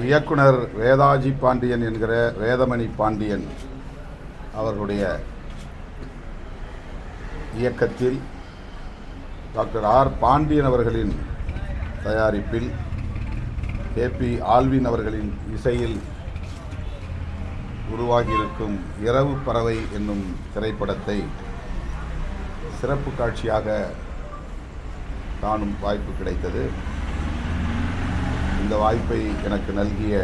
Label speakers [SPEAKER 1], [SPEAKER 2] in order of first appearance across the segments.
[SPEAKER 1] இயக்குனர் வேதாஜி பாண்டியன் என்கிற வேதமணி பாண்டியன் அவர்களுடைய இயக்கத்தில் டாக்டர் ஆர் பாண்டியன் அவர்களின் தயாரிப்பில் கேபி ஆல்வின் அவர்களின் இசையில் உருவாகியிருக்கும் இரவு பறவை என்னும் திரைப்படத்தை சிறப்பு காட்சியாக காணும் வாய்ப்பு கிடைத்தது. இந்த வாய்ப்பை எனக்கு நல்கிய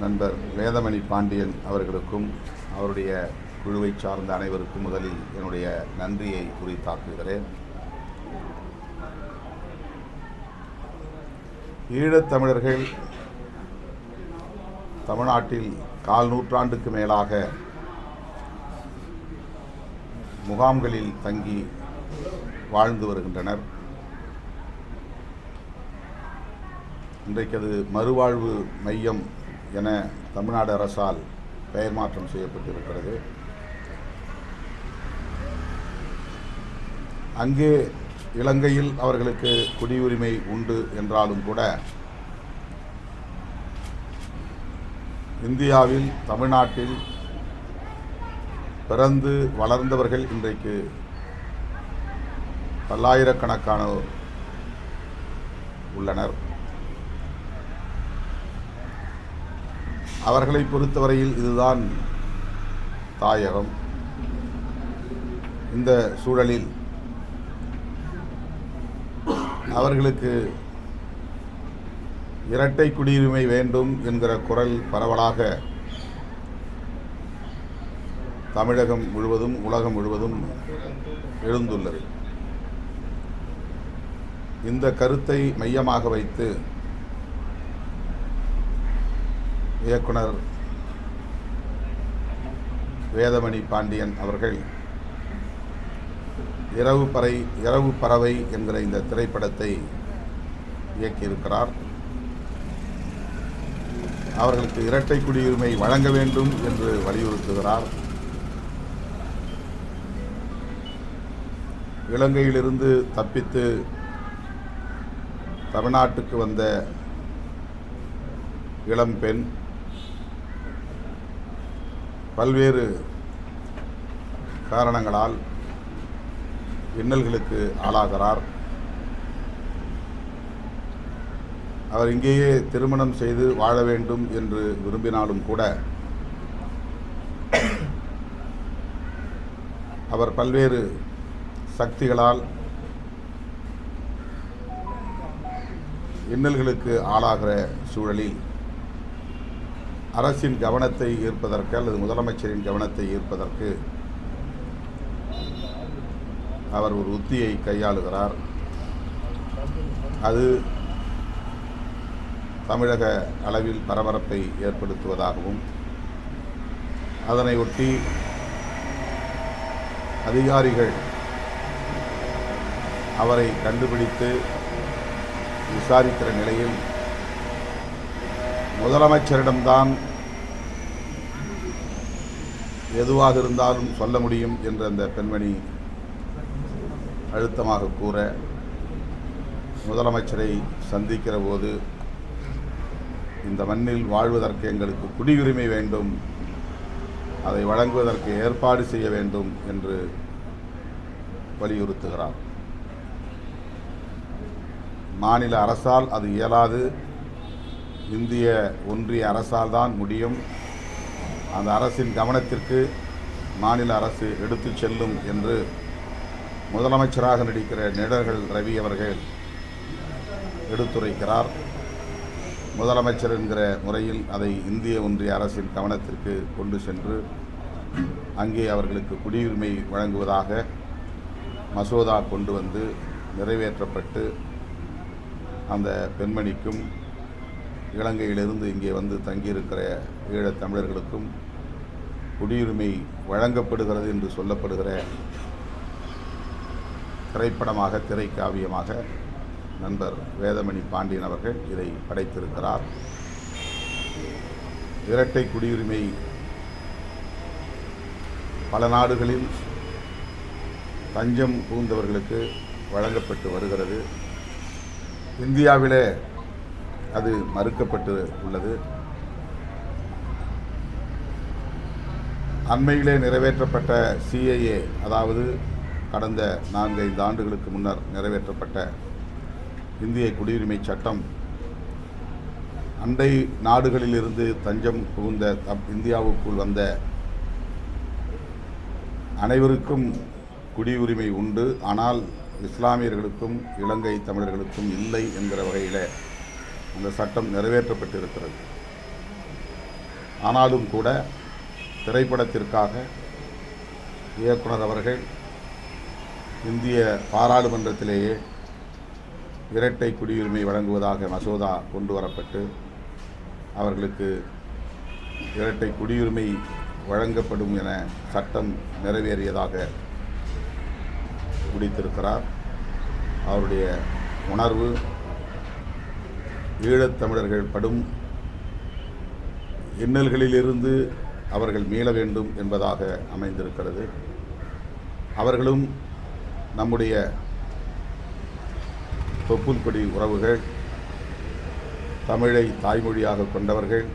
[SPEAKER 1] நண்பர் வேதமணி பாண்டியன் அவர்களுக்கும் அவருடைய குழுவை சார்ந்த அனைவருக்கும் முதலில் என்னுடைய நன்றியை உரித்தாக்குகிறேன். ஈழத்தமிழர்கள் தமிழ்நாட்டில் 4 நூற்றாண்டுக்கு மேலாக முகாம்களில் தங்கி வாழ்ந்து வருகின்றனர். இன்றைக்கு அது மறுவாழ்வு மையம் என தமிழ்நாடு அரசால் பெயர் மாற்றம் செய்யப்பட்டிருக்கிறது. அங்கே இலங்கையில் அவர்களுக்கு குடியுரிமை உண்டு என்றாலும் கூட இந்தியாவில் தமிழ்நாட்டில் பிறந்து வளர்ந்தவர்கள் இன்றைக்கு பல்லாயிரக்கணக்கானோர் உள்ளனர். அவர்களை பொறுத்தவரையில் இதுதான் தாயகம். இந்த சூழலில் அவர்களுக்கு இரட்டை குடியுரிமை வேண்டும் என்கிற குரல் பரவலாக தமிழகம் முழுவதும் உலகம் முழுவதும் எழுந்துள்ளது. இந்த கருத்தை மையமாக வைத்து இயக்குனர் வேதமணி பாண்டியன் அவர்கள் இரவு பறவை என்கிற இந்த திரைப்படத்தை இயக்கியிருக்கிறார். அவர்களுக்கு இரட்டை குடியுரிமை வழங்க வேண்டும் என்று வலியுறுத்துகிறார். இலங்கையிலிருந்து தப்பித்து தமிழ்நாட்டுக்கு வந்த இளம்பெண் பல்வேறு காரணங்களால் இன்னல்களுக்கு ஆளாகிறார். அவர் இங்கேயே திருமணம் செய்து வாழ வேண்டும் என்று விரும்பினாலும் கூட அவர் பல்வேறு சக்திகளால் இன்னல்களுக்கு ஆளாகிற சூழலில் அரசின் கவனத்தை ஈர்ப்பதற்கு அல்லது முதலமைச்சரின் கவனத்தை ஈர்ப்பதற்கு அவர் ஒரு உத்தியை கையாளுகிறார். அது தமிழக அளவில் பரபரப்பை ஏற்படுத்துவதாகவும் அதனை ஒட்டி அதிகாரிகள் அவரை கண்டுபிடித்து விசாரிக்கிற நிலையில் முதலமைச்சரிடம்தான் எதுவாக இருந்தாலும் சொல்ல முடியும் என்ற அந்த பெண்மணி அழுத்தமாக கூற முதலமைச்சரை சந்திக்கிற போது இந்த மண்ணில் வாழ்வதற்கு எங்களுக்கு குடியுரிமை வேண்டும், அதை வழங்குவதற்கு ஏற்பாடு செய்ய வேண்டும் என்று வலியுறுத்துகிறார். மாநில அரசால் அது இயலாது, இந்திய ஒன்றிய அரசால் தான் முடியும். அந்த அரசின் கவனத்திற்கு மாநில அரசு எடுத்துச் செல்லும் என்று முதலமைச்சராக நடிக்கிற நிழல்கள் ரவி அவர்கள் எடுத்துரைக்கிறார். முதலமைச்சர் என்கிற முறையில் அதை இந்திய ஒன்றிய அரசின் கவனத்திற்கு கொண்டு சென்று அங்கே அவர்களுக்கு குடியுரிமை வழங்குவதாக மசோதா கொண்டு வந்து நிறைவேற்றப்பட்டு அந்த பெண்மணிக்கும் இலங்கையிலிருந்து இங்கே வந்து தங்கியிருக்கிற ஈழத் தமிழர்களுக்கும் குடியுரிமை வழங்கப்படுகிறது என்று சொல்லப்படுகிற திரைப்படமாக திரைக்காவியமாக நண்பர் வேதமணி பாண்டியன் அவர்கள் இதை படைத்திருக்கிறார். இரட்டை குடியுரிமை பல நாடுகளில் தஞ்சம் புகுந்தவர்களுக்கு வழங்கப்பட்டு வருகிறது. இந்தியாவிலே அது மறுக்கப்பட்டு உள்ளது. அண்மையிலே நிறைவேற்றப்பட்ட சிஏஏ, அதாவது கடந்த 4-5 ஆண்டுகளுக்கு முன்னர் நிறைவேற்றப்பட்ட இந்திய குடியுரிமை சட்டம் அண்டை நாடுகளிலிருந்து தஞ்சம் புகுந்த இந்தியாவுக்குள் வந்த அனைவருக்கும் குடியுரிமை உண்டு, ஆனால் இஸ்லாமியர்களுக்கும் இலங்கை தமிழர்களுக்கும் இல்லை என்கிற வகையில் அந்த சட்டம் நிறைவேற்றப்பட்டிருக்கிறது. ஆனாலும் கூட திரைப்படத்திற்காக இயக்குனர் அவர்கள் இந்திய பாராளுமன்றத்திலேயே இரட்டை குடியுரிமை வழங்குவதாக மசோதா கொண்டு வரப்பட்டு அவர்களுக்கு இரட்டை குடியுரிமை வழங்கப்படும் என சட்டம் நிறைவேறியதாக முடித்திருக்கிறார். அவருடைய உணர்வு ஈழத்தமிழர்கள் படும் இன்னல்களிலிருந்து அவர்கள் மீள வேண்டும் என்பதாக அமைந்திருக்கிறது. அவர்களும் நம்முடைய தொப்புள்கொடி உறவுகள், தமிழை தாய்மொழியாக கொண்டவர்கள்.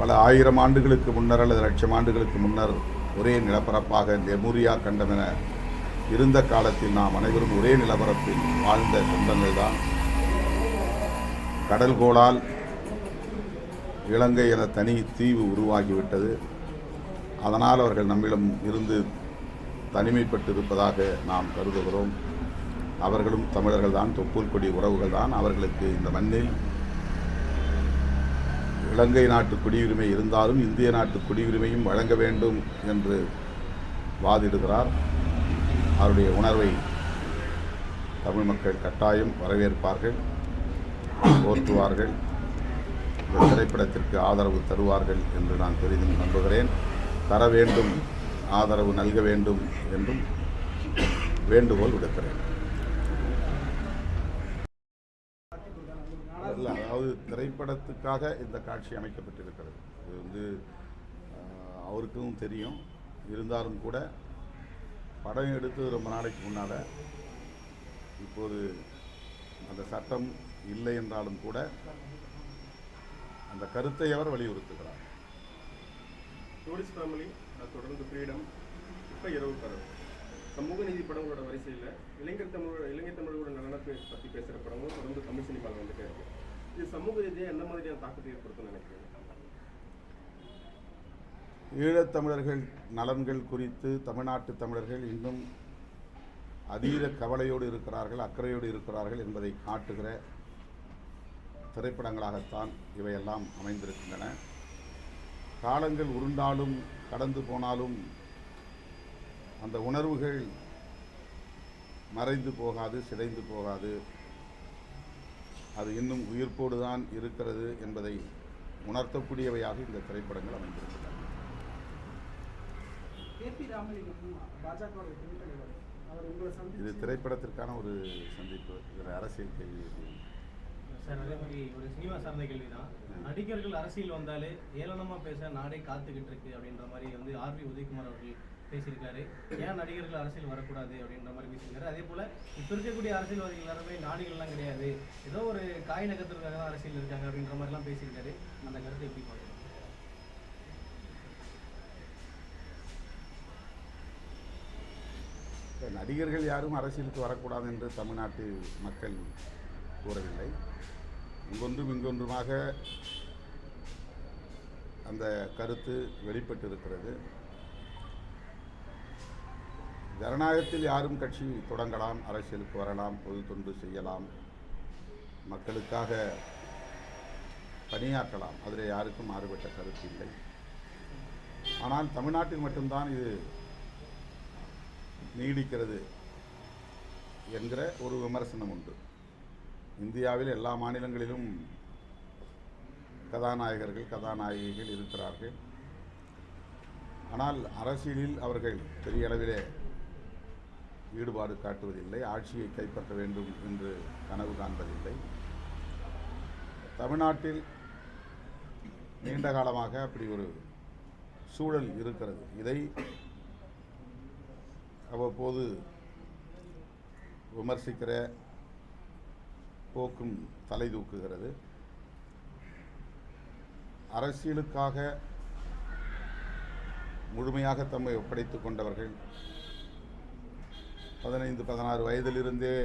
[SPEAKER 1] பல ஆயிரம் ஆண்டுகளுக்கு முன்னர் அல்லது லட்சம் ஆண்டுகளுக்கு முன்னர் ஒரே நிலப்பரப்பாக லெமுரியா கண்டம் என இருந்த காலத்தில் நாம் அனைவரும் ஒரே நிலப்பரப்பில் வாழ்ந்த சொந்தங்கள் தான். கடல்கோளால் இலங்கை என தனி தீவு உருவாகிவிட்டது. அதனால் அவர்கள் நம்மிடம் இருந்து தனிமைப்பட்டு இருப்பதாக நாம் கருதுகிறோம். அவர்களும் தமிழர்கள் தான், தொப்புள் கொடி உறவுகள் தான். அவர்களுக்கு இந்த மண்ணில் இலங்கை நாட்டு குடியுரிமை இருந்தாலும் இந்திய நாட்டு குடியுரிமையும் வழங்க வேண்டும் என்று வாதிடுகிறார். அவருடைய உணர்வை தமிழ் மக்கள் கட்டாயம் வரவேற்பார்கள், போற்றுவார்கள், இந்த திரைப்படத்திற்கு ஆதரவு தருவார்கள் என்று நான் பெரிதும் நம்புகிறேன். தர வேண்டும், ஆதரவு நல்க வேண்டும் என்றும் வேண்டுகோள் விடுக்கிறேன். அதாவது திரைப்படத்துக்காக இந்த காட்சி அமைக்கப்பட்டிருக்கிறது. இது அவருக்கும் தெரியும். இருந்தாலும் கூட படம் எடுத்து ரொம்ப நாளைக்கு முன்னால், இப்போது அந்த சட்டம் இல்லை என்றாலும் கூட அந்த கருத்தை அவர் வலியுறுத்துகிறார்.
[SPEAKER 2] டூரிஸ்ட் ஃபேமிலி, தொடர்ந்து ஃப்ரீடம், இப்போ இரவு படம், சமூக நீதி படங்களோட வரிசையில் இளைஞர் தமிழோட நலனத்தை பற்றி பேசுகிற படமும் தொடர்ந்து தமிழ் சினிமாவில் வந்துட்டே இருக்கு. இது சமூக ரீதியாக எந்த மாதிரியான தாக்கத்தை ஏற்படுத்தும்னு நினைக்கிறீங்க?
[SPEAKER 1] ஈழத்தமிழர்கள் நலன்கள் குறித்து தமிழ்நாட்டு தமிழர்கள் இன்னும் அதீத கவலையோடு இருக்கிறார்கள், அக்கறையோடு இருக்கிறார்கள் என்பதை காட்டுகிற திரைப்படங்களாகத்தான் இவையெல்லாம் அமைந்திருக்கின்றன. காலங்கள் உருண்டாலும் கடந்து போனாலும் அந்த உணர்வுகள் மறைந்து போகாது, சிதைந்து போகாது. அது இன்னும் உயிர்ப்போடு தான் இருக்கிறது என்பதை உணர்த்தக்கூடியவையாக இந்த திரைப்படங்கள் அமைந்திருக்கின்றன. இது திரைப்படத்திற்கான ஒரு சந்திப்பு. இதில் அரசியல் கேள்வி
[SPEAKER 3] சார், அதே மாதிரி ஒரு சினிமா சார்ந்த கேள்வி தான். நடிகர்கள் அரசியல் வந்தாலே ஏளனமாக பேச நாடே காத்துக்கிட்டு இருக்கு அப்படின்ற மாதிரி வந்து ஆர்வி உதயகுமார் அவர்கள் பேசியிருக்காரு. ஏன் நடிகர்கள் அரசியல் வரக்கூடாது அப்படின்ற மாதிரி பேசியிருக்காரு. அதே போல் இப்போ இருக்கக்கூடிய அரசியல்வாதிகள் எல்லாருமே நாடிகள்லாம் கிடையாது, ஏதோ ஒரு காய் நகரத்திற்காக தான் அரசியல் இருக்காங்க அப்படின்ற மாதிரிலாம் பேசியிருக்காரு. அந்த கருத்தை எப்படி பார்க்குறீங்க?
[SPEAKER 1] நடிகர்கள் யாரும் அரசியலுக்கு வரக்கூடாது என்று தமிழ்நாட்டு மக்கள் கூறவில்லை. இங்கொன்றும் இங்கொன்றுமாக அந்த கருத்து வெளிப்பட்டிருக்கிறது. ஜனநாயகத்தில் யாரும் கட்சி தொடங்கலாம், அரசியலுக்கு வரலாம், பொது தொண்டு செய்யலாம், மக்களுக்காக பணியாற்றலாம். அதில் யாருக்கும் மாறுபட்ட கருத்து இல்லை. ஆனால் தமிழ்நாட்டில் மட்டும்தான் இது நீடிக்கிறது என்கிற ஒரு விமர்சனம் உண்டு. இந்தியாவில் எல்லா மாநிலங்களிலும் கதாநாயகர்கள், கதாநாயகிகள் இருக்கிறார்கள். ஆனால் அரசியலில் அவர்கள் பெரிய அளவிலே ஈடுபாடு காட்டுவதில்லை, ஆட்சியை கைப்பற்ற வேண்டும் என்று கனவு காண்பதில்லை. தமிழ்நாட்டில் நீண்ட காலமாக அப்படி ஒரு சூழல் இருக்கிறது. இதை அவ்வப்போது விமர்சிக்கிற போக்கும் தலை தூக்குகிறது. அரசியலுக்காக முழுமையாக தம்மை ஒப்படைத்து கொண்டவர்கள் 15-16 வயதிலிருந்தே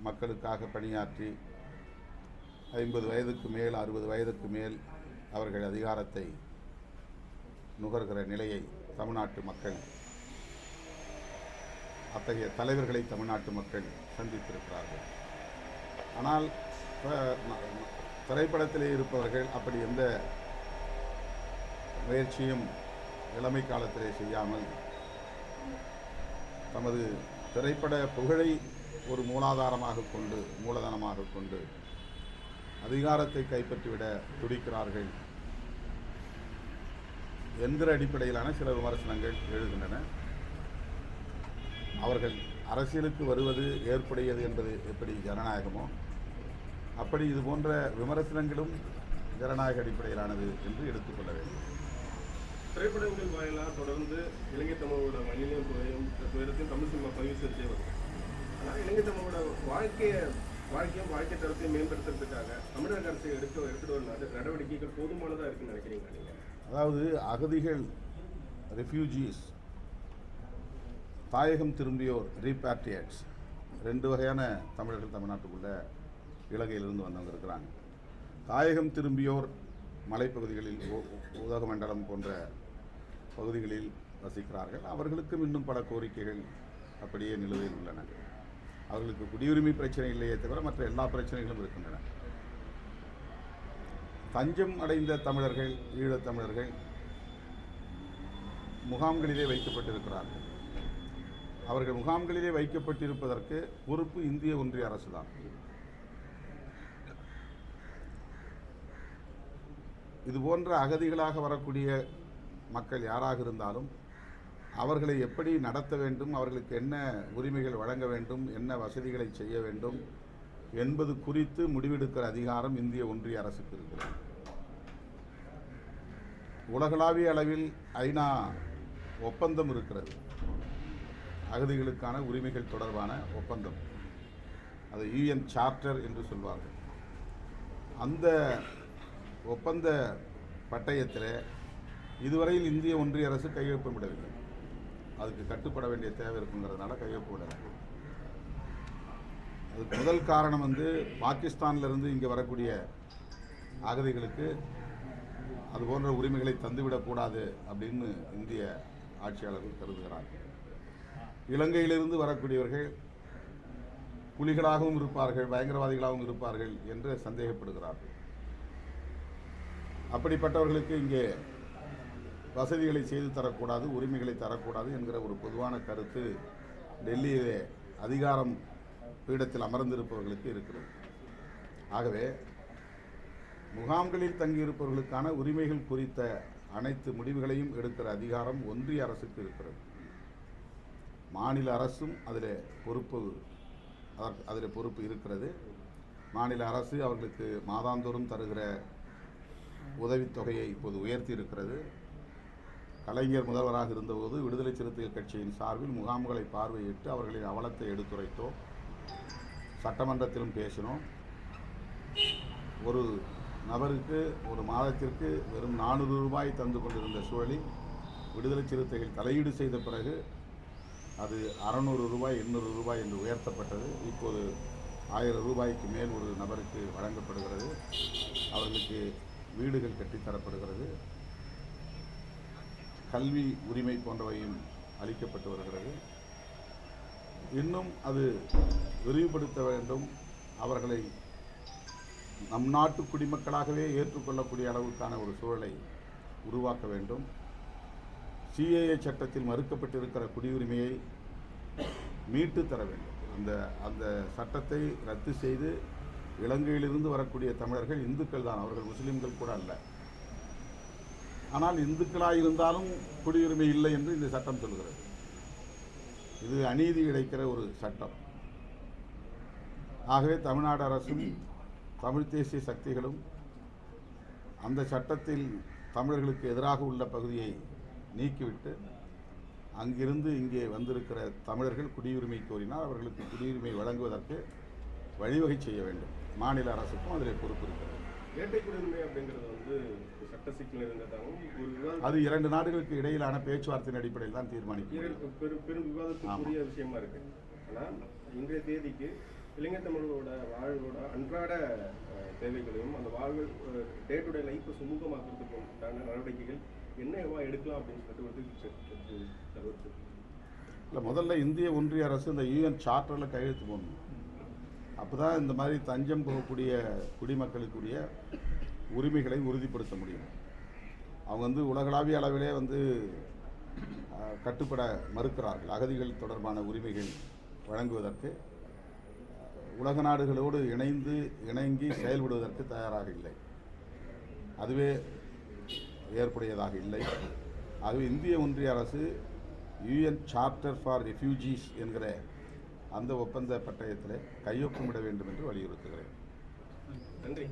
[SPEAKER 1] மக்களுக்காக பணியாற்றி 50 வயதுக்கு மேல் 60 வயதுக்கு மேல் அவர்கள் அதிகாரத்தை நுகர்கிற நிலையை தமிழ்நாட்டு மக்கள், அத்தகைய தலைவர்களை தமிழ்நாட்டு மக்கள் சந்தித்திருக்கிறார்கள். ஆனால் திரைப்படத்திலே இருப்பவர்கள் அப்படி எந்த முயற்சியும் இளமை காலத்திலே செய்யாமல் தமது திரைப்பட புகழை ஒரு மூலதனமாக கொண்டு அதிகாரத்தை கைப்பற்றிவிட துடிக்கிறார்கள் என்கிற அடிப்படையிலான சில விமர்சனங்கள் எழுகின்றன. அவர்கள் அரசியலுக்கு வருவது ஏற்புடையது என்பது எப்படி ஜனநாயகமோ அப்படி இது போன்ற விமர்சனங்களும் ஜனநாயக அடிப்படையிலானது என்று எடுத்துக்கொள்ள வேண்டும்.
[SPEAKER 2] திரைப்படங்கள் வாயிலாக தொடர்ந்து இலங்கை தமிழோட மண்ணிலையும் துயரத்தையும் தமிழ் சினிமா பதிவு செஞ்சே வருது. ஆனால் இலங்கை தமிழோட வாழ்க்கை தரத்தையும் மேம்படுத்துறதுக்காக தமிழக அரசு எடுத்துட்டு வர நடவடிக்கைகள் போதுமானதாக இருக்குன்னு நினைக்கிறீங்களா நீங்கள்?
[SPEAKER 1] அதாவது அகதிகள், ரெஃப்யூஜிஸ், தாயகம் திரும்பியோர், ரீபேட்ரியேட்ஸ், 2 வகையான தமிழர்கள் தமிழ்நாட்டுக்குள்ள இலங்கையிலிருந்து வந்தவங்க இருக்கிறாங்க. தாயகம் திரும்பியோர் மலைப்பகுதிகளில் உதகமண்டலம் போன்ற பகுதிகளில் வசிக்கிறார்கள். அவர்களுக்கும் இன்னும் பல கோரிக்கைகள் அப்படியே நிலுவையில் உள்ளன. அவர்களுக்கு குடியுரிமை பிரச்சனை இல்லையே தவிர மற்ற எல்லா பிரச்சனைகளும் இருக்கின்றன. தஞ்சம் அடைந்த தமிழர்கள், ஈழத்தமிழர்கள் முகாம்களிலே வைக்கப்பட்டிருக்கிறார்கள். அவர்கள் முகாம்களிலே வைக்கப்பட்டிருப்பதற்கு பொறுப்பு இந்திய ஒன்றிய அரசு தான். இதுபோன்ற அகதிகளாக வரக்கூடிய மக்கள் யாராக இருந்தாலும் அவர்களை எப்படி நடத்த வேண்டும், அவர்களுக்கு என்ன உரிமைகள் வழங்க வேண்டும், என்ன வசதிகளை செய்ய வேண்டும் என்பது குறித்து முடிவெடுக்கிற அதிகாரம் இந்திய ஒன்றிய அரசுக்கு இருக்கிறது. உலகளாவிய அளவில் ஐநா ஒப்பந்தம் இருக்கிறது, அகதிகளுக்கான உரிமைகள் தொடர்பான ஒப்பந்தம். அது UN சார்ட்டர் என்று சொல்வார்கள். அந்த ஒப்பந்த பட்டயத்தில் இதுவரையில் இந்திய ஒன்றிய அரசு கையொப்பமிடவில்லை. அதுக்கு கட்டுப்பட வேண்டிய தேவை இருக்குங்கிறதுனால கையொப்பமிடலை. அதுக்கு முதல் காரணம் பாகிஸ்தானிலிருந்து இங்கே வரக்கூடிய அகதிகளுக்கு அது போன்ற உரிமைகளை தந்துவிடக்கூடாது அப்படின்னு இந்திய ஆட்சியாளர்கள் கருதுகிறார்கள். இலங்கையிலிருந்து வரக்கூடியவர்கள் புலிகளாகவும் இருப்பார்கள், பயங்கரவாதிகளாகவும் இருப்பார்கள் என்று சந்தேகப்படுகிறார்கள். அப்படிப்பட்டவர்களுக்கு இங்கே வசதிகளை செய்து தரக்கூடாது, உரிமைகளை தரக்கூடாது என்கிற ஒரு பொதுவான கருத்து டெல்லியிலே அதிகாரம் பீடத்தில் அமர்ந்திருப்பவர்களுக்கு இருக்கிறது. ஆகவே முகாம்களில் தங்கியிருப்பவர்களுக்கான உரிமைகள் குறித்த அனைத்து முடிவுகளையும் எடுக்கிற அதிகாரம் ஒன்றிய அரசுக்கு இருக்கிறது. மாநில அரசும் அதில் பொறுப்பு இருக்கிறது. மாநில அரசு அவர்களுக்கு மாதாந்தோறும் தருகிற உதவித்தொகையை இப்போது உயர்த்தி இருக்கிறது. கலைஞர் முதல்வராக இருந்தபோது விடுதலை சிறுத்தைகள் கட்சியின் சார்பில் முகாம்களை பார்வையிட்டு அவர்களின் அவலத்தை எடுத்துரைத்தோம், சட்டமன்றத்திலும் பேசினோம். ஒரு நபருக்கு ஒரு மாதத்திற்கு வெறும் 400 ரூபாய் தந்து கொண்டிருந்த சூழலில் விடுதலை சிறுத்தைகள் தலையீடு செய்த பிறகு அது 600 ரூபாய் 800 ரூபாய் என்று உயர்த்தப்பட்டது. இப்போது 1000 ரூபாய்க்கு மேல் ஒரு நபருக்கு வழங்கப்படுகிறது. அவர்களுக்கு வீடுகள் கட்டித்தரப்படுகிறது. கல்வி உரிமை போன்றவையும் அளிக்கப்பட்டு வருகிறது. இன்னும் அது விரிவுபடுத்த வேண்டும். அவர்களை நம் நாட்டு குடிமக்களாகவே ஏற்றுக்கொள்ளக்கூடிய அளவுக்கான ஒரு சூழலை உருவாக்க வேண்டும். CAA சட்டத்தில் மறுக்கப்பட்டிருக்கிற குடியுரிமையை மீட்டு தர வேண்டும். அந்த சட்டத்தை ரத்து செய்து இலங்கையிலிருந்து வரக்கூடிய தமிழர்கள் இந்துக்கள் தான், அவர்கள் முஸ்லீம்கள் கூட அல்ல. ஆனால் இந்துக்களாக இருந்தாலும் குடியுரிமை இல்லை என்று இந்த சட்டம் சொல்கிறது. இது அநீதி இழைக்கிற ஒரு சட்டம். ஆகவே தமிழ்நாடு அரசும் தமிழ் தேசிய சக்திகளும் அந்த சட்டத்தில் தமிழர்களுக்கு எதிராக உள்ள பகுதியை நீக்கிவிட்டு அங்கிருந்து இங்கே வந்திருக்கிற தமிழர்கள் குடியுரிமை கோரினால் அவர்களுக்கு குடியுரிமை வழங்குவதற்கு வழிவகை செய்ய வேண்டும். மாநில அரசுக்கும் அதில் பொறுப்பு இருக்கிறது.
[SPEAKER 2] இரட்டை குடியுரிமை அப்படிங்கிறது வந்து சட்ட சிக்கல் இருந்ததாகவும் ஒரு விவாதம்
[SPEAKER 1] அது 2 நாடுகளுக்கு இடையிலான பேச்சுவார்த்தையின் அடிப்படையில் தான் தீர்மானிக்கும்.
[SPEAKER 2] பெரும் விவாதத்துக்குரிய விஷயமா இருக்கு. ஆனால் இன்றைய தேதிக்கு இளைஞர் தமிழோட வாழ்வோட அன்றாட தேவைகளையும் அந்த வாழ்வு டே டு டே லைஃப்பை சுமூகமாக்குறதுக்கு உண்டான நடவடிக்கைகள் என்னவா எடுக்கலாம் அப்படின்னு சொல்லிட்டு ஒரு கருத்து.
[SPEAKER 1] இல்லை, முதல்ல இந்திய ஒன்றிய அரசு இந்த யூஎன் சார்ட்டரில் கையெழுத்து போடணும். அப்போ தான் இந்த மாதிரி தஞ்சம் போகக்கூடிய குடிமக்களுக்குரிய உரிமைகளை உறுதிப்படுத்த முடியும். அவங்க வந்து உலகளாவிய அளவிலே வந்து கட்டுப்பட மறுக்கிறார்கள். அகதிகள் தொடர்பான உரிமைகள் வழங்குவதற்கு உலக நாடுகளோடு இணங்கி செயல்படுவதற்கு தயாராக இல்லை. அதுவே ஏற்புடையதாக இல்லை. ஆகவே இந்திய ஒன்றிய அரசு யூஎன் சார்ட்டர் ஃபார் ரெஃப்யூஜிஸ் என்கிற அந்த ஒப்பந்த பட்டயத்தில் கையொப்பமிட வேண்டும் என்று வலியுறுத்துகிறேன்.
[SPEAKER 2] நன்றி.